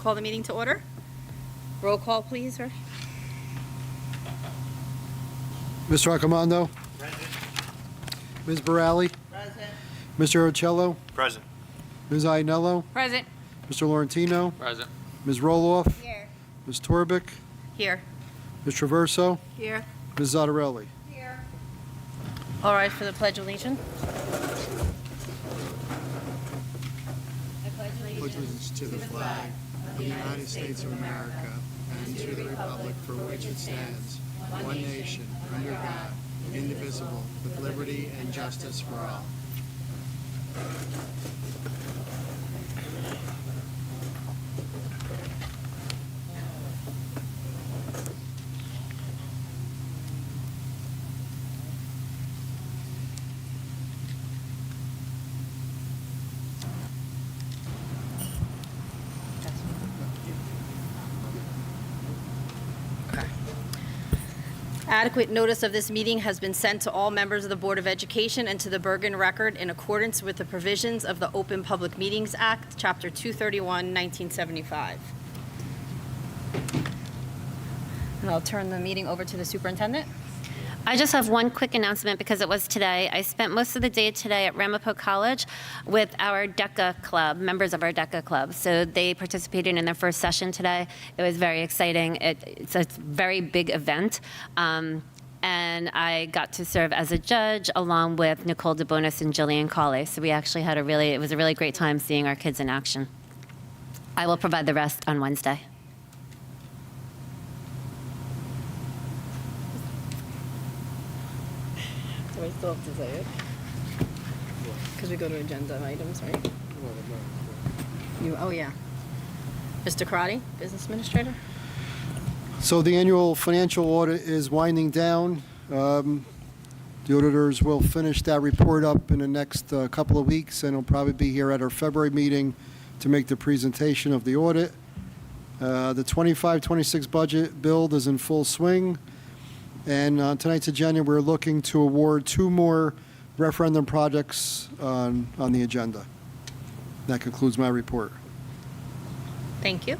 call the meeting to order. Roll call, please, sir. Mr. Accomando? Present. Ms. Borelli? Present. Mr. Ocello? Present. Ms. Ianello? Present. Mr. Laurentino? Present. Ms. Roloff? Here. Ms. Torbic? Here. Ms. Traverso? Here. Ms. Zottarelli? Here. All right, for the Pledge of Allegiance. Allegiance to the flag of the United States of America and to the republic for which it stands, one nation, under God, indivisible, with liberty and justice for all. Adequate notice of this meeting has been sent to all members of the Board of Education and to the Bergen Record in accordance with the provisions of the Open Public Meetings Act, Chapter 231, 1975. And I'll turn the meeting over to the superintendent. I just have one quick announcement because it was today. I spent most of the day today at Ramapo College with our DECA club, members of our DECA club. So they participated in their first session today. It was very exciting. It's a very big event. And I got to serve as a judge along with Nicole DeBonis and Jillian Cawley. So we actually had it was a really great time seeing our kids in action. I will provide the rest on Wednesday. Do I still have to say it? Because we go to agenda items, right? Oh, yeah. Mr. Karate, Business Administrator? So the annual financial audit is winding down. The auditors will finish that report up in the next couple of weeks, and it'll probably be here at our February meeting to make the presentation of the audit. The 25-26 budget build is in full swing. And on tonight's agenda, we're looking to award 2 more referendum projects on the agenda. That concludes my report. Thank you.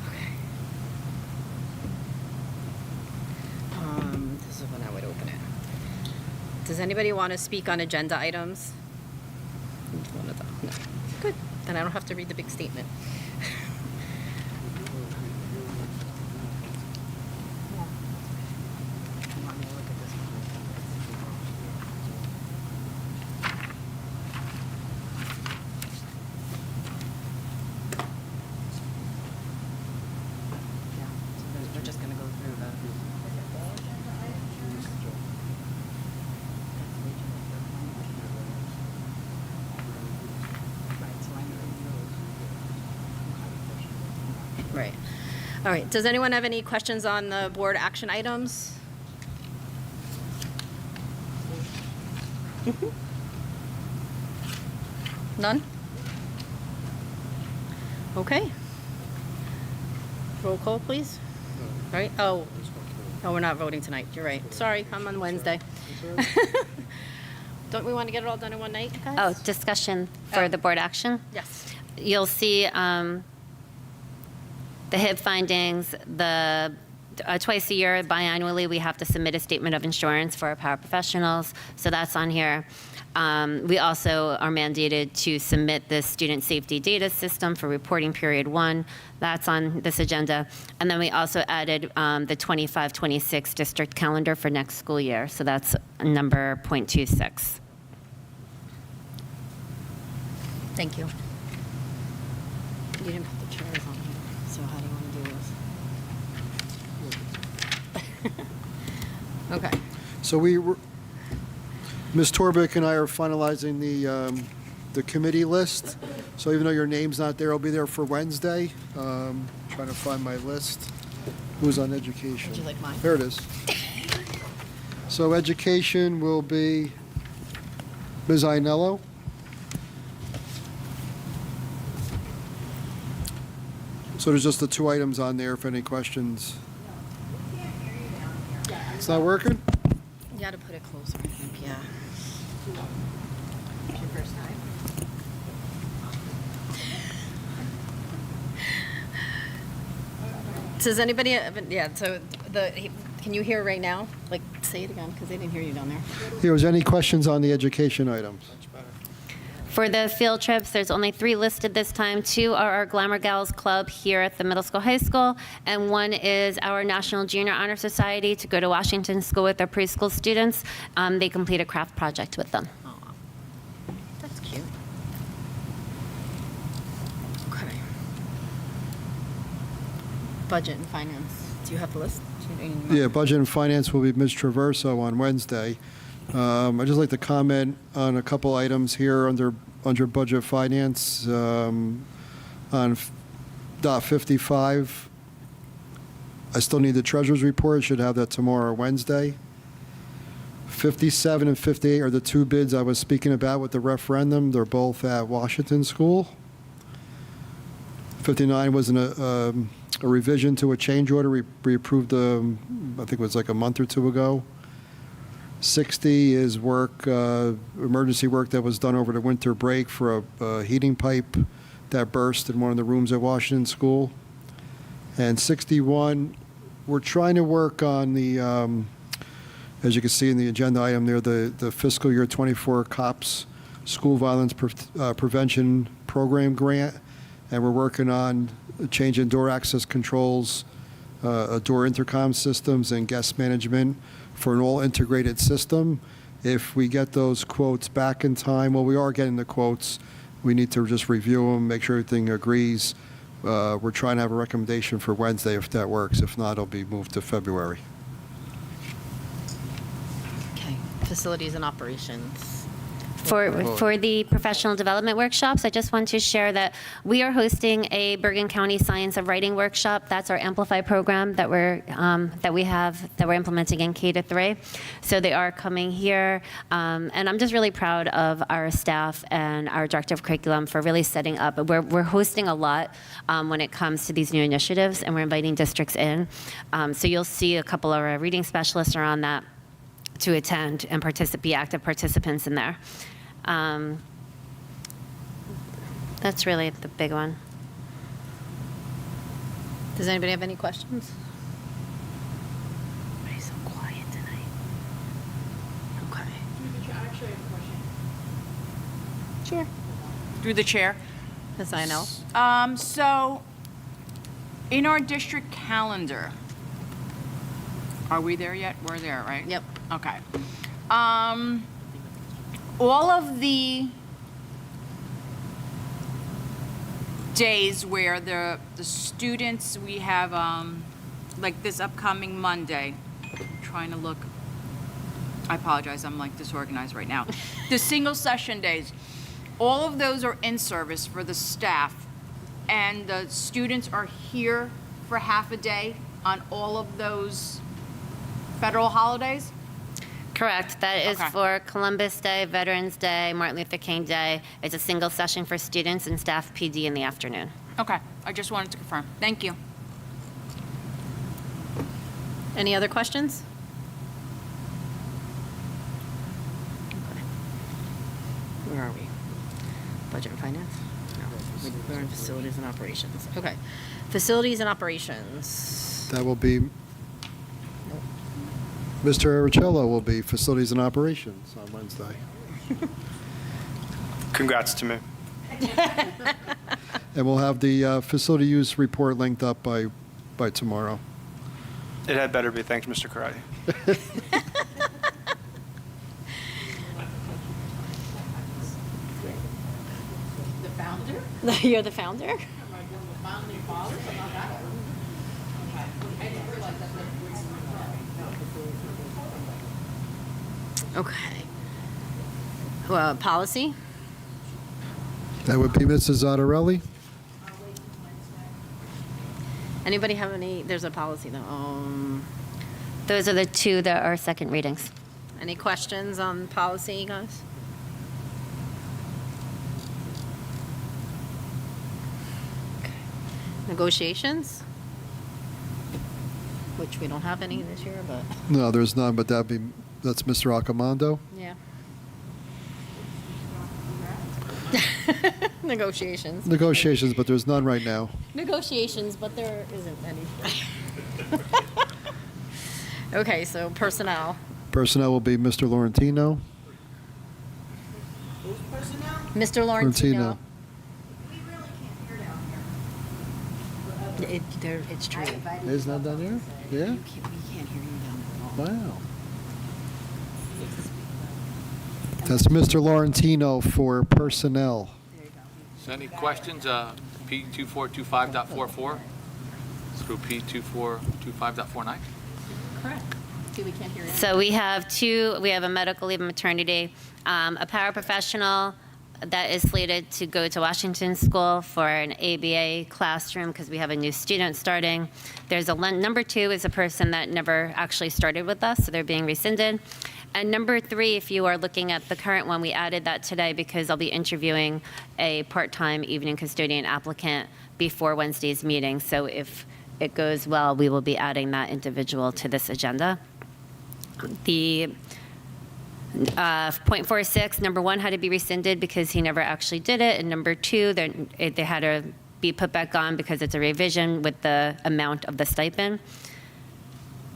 Okay. This is when I would open it. Does anybody want to speak on agenda items? One of them. No. Good. Then I don't have to read the big statement. We're just going to go through the... Right. All right. Does anyone have any questions on the board action items? None? Okay. Roll call, please. Right? Oh, we're not voting tonight. You're right. Sorry, I'm on Wednesday. Don't we want to get it all done in one night, guys? Oh, discussion for the board action? Yes. You'll see the HIB findings. Twice a year, biannually, we have to submit a statement of insurance for our paraprofessionals, so that's on here. We also are mandated to submit the student safety data system for reporting period 1. That's on this agenda. And then we also added the 25-26 district calendar for next school year, so that's number .26. Thank you. You didn't put the chairs on here, so how do you want to do this? Okay. So Ms. Torbic and I are finalizing the committee list. So even though your name's not there, I'll be there for Wednesday. Trying to find my list. Who's on education? Would you like mine? There it is. So education will be Ms. Ianello. So there's just the 2 items on there if any questions. It's not working? You got to put it closer, I think, yeah. It's your first time? Does anybody, so can you hear right now? Like, say it again, because they didn't hear you down there. Here, was any questions on the education items? For the field trips, there's only 3 listed this time. 2 are our Glamour Gals Club here at the middle school, high school, and 1 is our National Junior Honor Society to go to Washington School with their preschool students. They complete a craft project with them. Oh, that's cute. Okay. Budget and finance. Do you have the list? Yeah, Budget and Finance will be Ms. Traverso on Wednesday. I'd just like to comment on a couple items here under Budget Finance. On dot 55, I still need the treasurer's report. Should have that tomorrow or Wednesday. 57 and 58 are the 2 bids I was speaking about with the referendum. They're both at Washington School. 59 was a revision to a change order we approved, I think it was like a month or 2 ago. 60 is work, emergency work that was done over the winter break for a heating pipe that burst in one of the rooms at Washington School. And 61, we're trying to work on the, as you can see in the agenda item there, the fiscal year 24 COPS School Violence Prevention Program grant. And we're working on changing door access controls, door intercom systems, and guest management for an all-integrated system. If we get those quotes back in time, well, we are getting the quotes. We need to just review them, make sure everything agrees. We're trying to have a recommendation for Wednesday if that works. If not, it'll be moved to February. Okay. Facilities and operations. For the professional development workshops, I just want to share that we are hosting a Bergen County Science of Writing workshop. That's our Amplify program that we're implementing in K-3. So they are coming here, and I'm just really proud of our staff and our director of curriculum for really setting up. We're hosting a lot when it comes to these new initiatives, and we're inviting districts in. So you'll see a couple of our reading specialists are on that to attend and be active participants in there. That's really the big one. Does anybody have any questions? Everybody's so quiet tonight. Okay. I actually have a question. Sure. Through the chair. Yes, I know. So, in our district calendar, are we there yet? We're there, right? Yep. Okay. All of the days where the students, we have, like this upcoming Monday, trying to look, I apologize, I'm like disorganized right now. The single session days, all of those are in service for the staff, and the students are here for half a day on all of those federal holidays? Correct. That is Okay. for Columbus Day, Veterans Day, Martin Luther King Day. It's a single session for students and staff PD in the afternoon. Okay, I just wanted to confirm. Thank you. Any other questions? Okay. Where are we? Budget and finance? No. We're in facilities and operations. Okay. Facilities and operations. That will be, Mr. Aricello will be Facilities and Operations on Wednesday. Congrats to me. And we'll have the facility use report linked up by tomorrow. It had better be. Thanks, Mr. Karate. The founder? You're the founder? Founding fathers? I'm not that old. I didn't realize that's what Okay. Policy? That would be Mrs. Zottarelli. Anybody have any, there's a policy though. Those are the 2 that are second readings. Any questions on policy, guys? Okay. Negotiations? Which we don't have any this year, but, No, there's none, but that's Mr. Accomando. yeah. Negotiations. Negotiations, but there's none right now. Negotiations, but there isn't any. Okay, so personnel. Personnel will be Mr. Laurentino. Mr. Laurentino. It's true. Is not down there? Yeah? We can't hear you down there at all. Wow. That's Mr. Laurentino for personnel. So any questions, P2425.44 through P2425.49? Correct. See, we can't hear you. So we have a medical leave and maternity, a paraprofessional that is slated to go to Washington School for an ABA classroom because we have a new student starting. There's number 2 is a person that never actually started with us, so they're being rescinded. And number 3, if you are looking at the current one, we added that today because I'll be interviewing a part-time evening custodian applicant before Wednesday's meeting. So if it goes well, we will be adding that individual to this agenda. The .46, number 1 had to be rescinded because he never actually did it, and number 2, they had to be put back on because it's a revision with the amount of the stipend.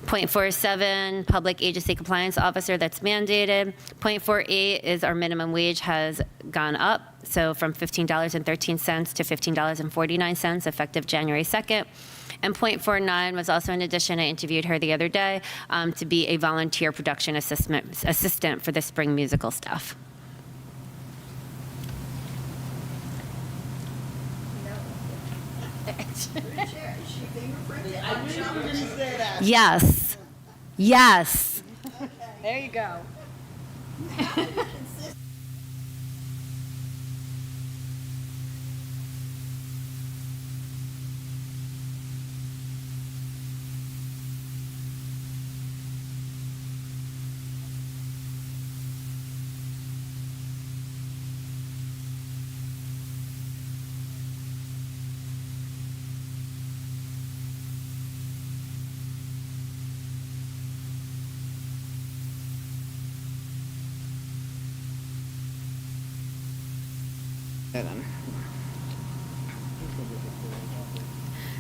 .47, public agency compliance officer, that's mandated. .48 is our minimum wage has gone up, so from $15.13 to $15.49 effective January 2nd. And .49 was also an addition. I interviewed her the other day to be a volunteer production assistant for the spring musical staff. Yes. Yes. There you go.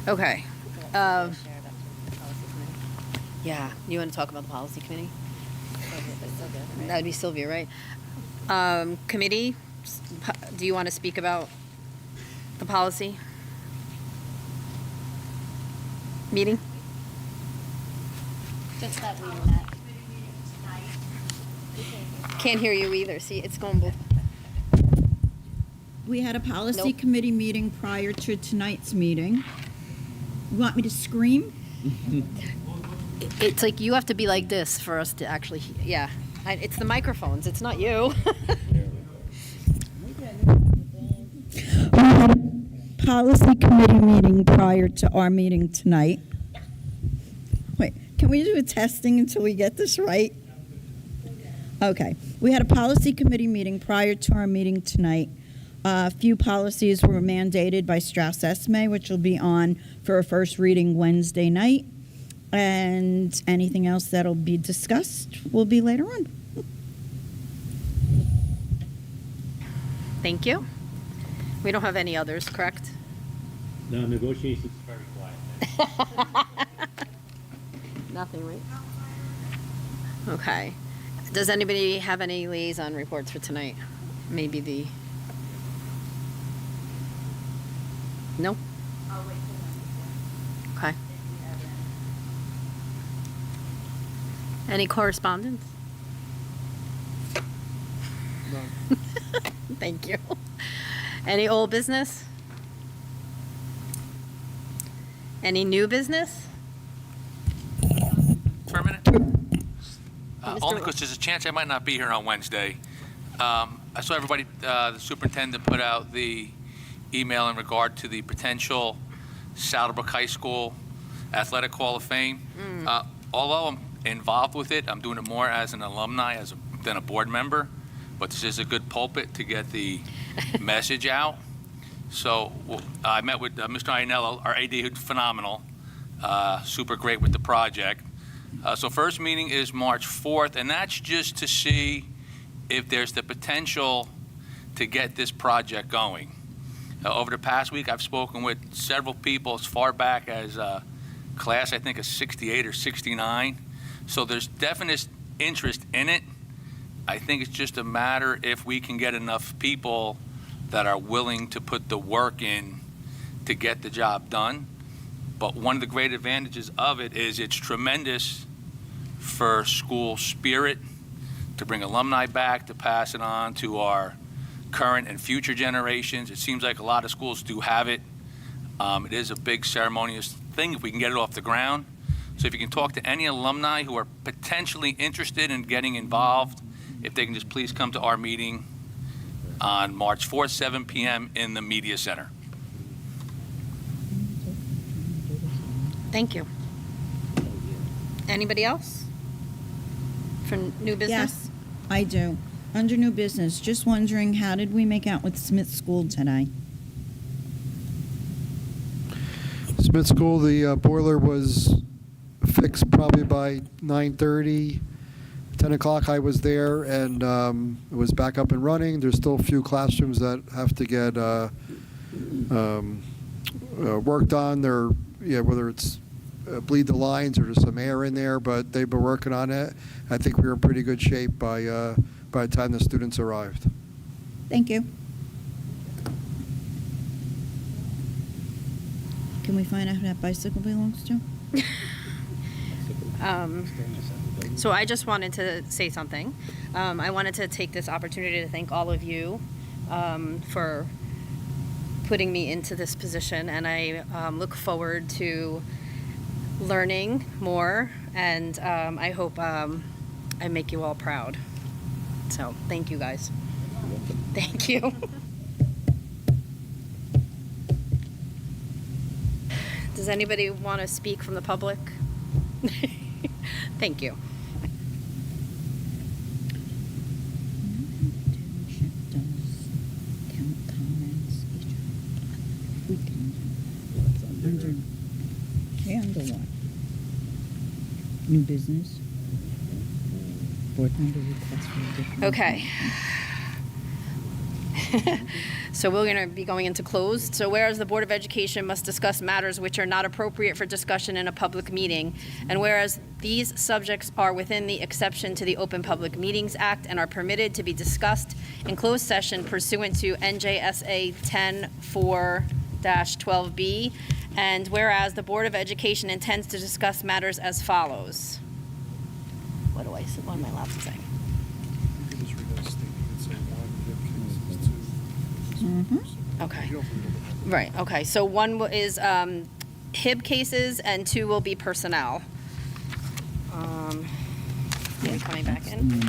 Okay. Yeah, you want to talk about the policy committee? That would be Sylvia, right? Committee, do you want to speak about the policy meeting? Just that we met. Can't hear you either. See, it's going both. We had a policy Nope. committee meeting prior to tonight's meeting. You want me to scream? It's like you have to be like this for us to actually, yeah. It's the microphones. It's not you. We had a policy committee meeting prior to our meeting tonight. Wait, can we do a testing until we get this right? Okay. We had a policy committee meeting prior to our meeting tonight. A few policies were mandated by Strauss Esme, which will be on for a first reading Wednesday night. And anything else that'll be discussed will be later on. Thank you. We don't have any others, correct? No, negotiations is very quiet. Nothing, right? Okay. Does anybody have any liaison reports for tonight? Maybe the... No? Okay. Any correspondence? Thank you. Any old business? Any new business? For a minute? Mr. Only because there's a chance I might not be here on Wednesday. I saw everybody, the superintendent put out the email in regard to the potential Saddlebrook High School Athletic Hall of Fame. Although I'm involved with it, I'm doing it more as an alumni than a board member, but this is a good pulpit to get the message out. So I met with Mr. Iannello, our AD, who's phenomenal, super great with the project. So first meeting is March 4th, and that's just to see if there's the potential to get this project going. Over the past week, I've spoken with several people as far back as class, I think, of 68 or 69. So there's definite interest in it. I think it's just a matter if we can get enough people that are willing to put the work in to get the job done. But one of the great advantages of it is it's tremendous for school spirit, to bring alumni back, to pass it on to our current and future generations. It seems like a lot of schools do have it. It is a big ceremonious thing if we can get it off the ground. So if you can talk to any alumni who are potentially interested in getting involved, if they can just please come to our meeting on March 4th, 7 p.m. in the Media Center. Thank you. Anybody else for new business? Yes, I do. Under new business, just wondering, how did we make out with Smith School today? Smith School, the boiler was fixed probably by 9:30, 10 o'clock. I was there, and it was back up and running. There's still a few classrooms that have to get worked on. Whether it's bleed the lines or there's some air in there, but they've been working on it. I think we were in pretty good shape by the time the students arrived. Thank you. Can we find out who that bicycle belongs to? So I just wanted to say something. I wanted to take this opportunity to thank all of you for putting me into this position, and I look forward to learning more, and I hope I make you all proud. So thank you, guys. Thank you. Does anybody want to speak from the public? Thank you. Under what? New business? Board member request for a different. Okay. So we're going to be going into closed. So whereas the Board of Education must discuss matters which are not appropriate for discussion in a public meeting, and whereas these subjects are within the exception to the Open Public Meetings Act and are permitted to be discussed in closed session pursuant to NJSA 10-4-12B, and whereas the Board of Education intends to discuss matters as follows. What am I allowed to say? Okay. Right, okay. So one is HIB cases and two will be personnel. Are you coming back in?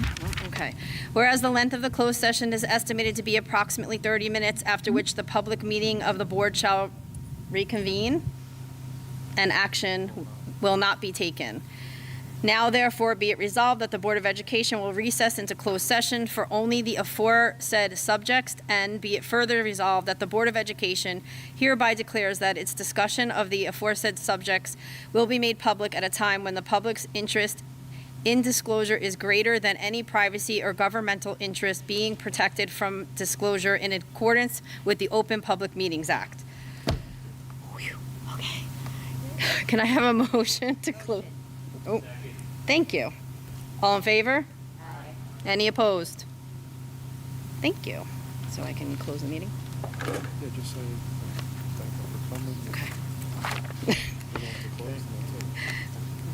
Okay. Whereas the length of the closed session is estimated to be approximately 30 minutes, after which the public meeting of the board shall reconvene and action will not be taken. Now therefore be it resolved that the Board of Education will recess into closed session for only the aforesaid subjects, and be it further resolved that the Board of Education hereby declares that its discussion of the aforesaid subjects will be made public at a time when the public's interest in disclosure is greater than any privacy or governmental interest being protected from disclosure in accordance with the Open Public Meetings Act. Whew, okay. Can I have a motion to close? Oh. Thank you. All in favor? Aye. Any opposed? Thank you. So I can close the meeting? Yeah, just say thank you for coming.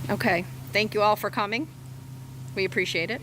Okay. Okay. Thank you all for coming. We appreciate it.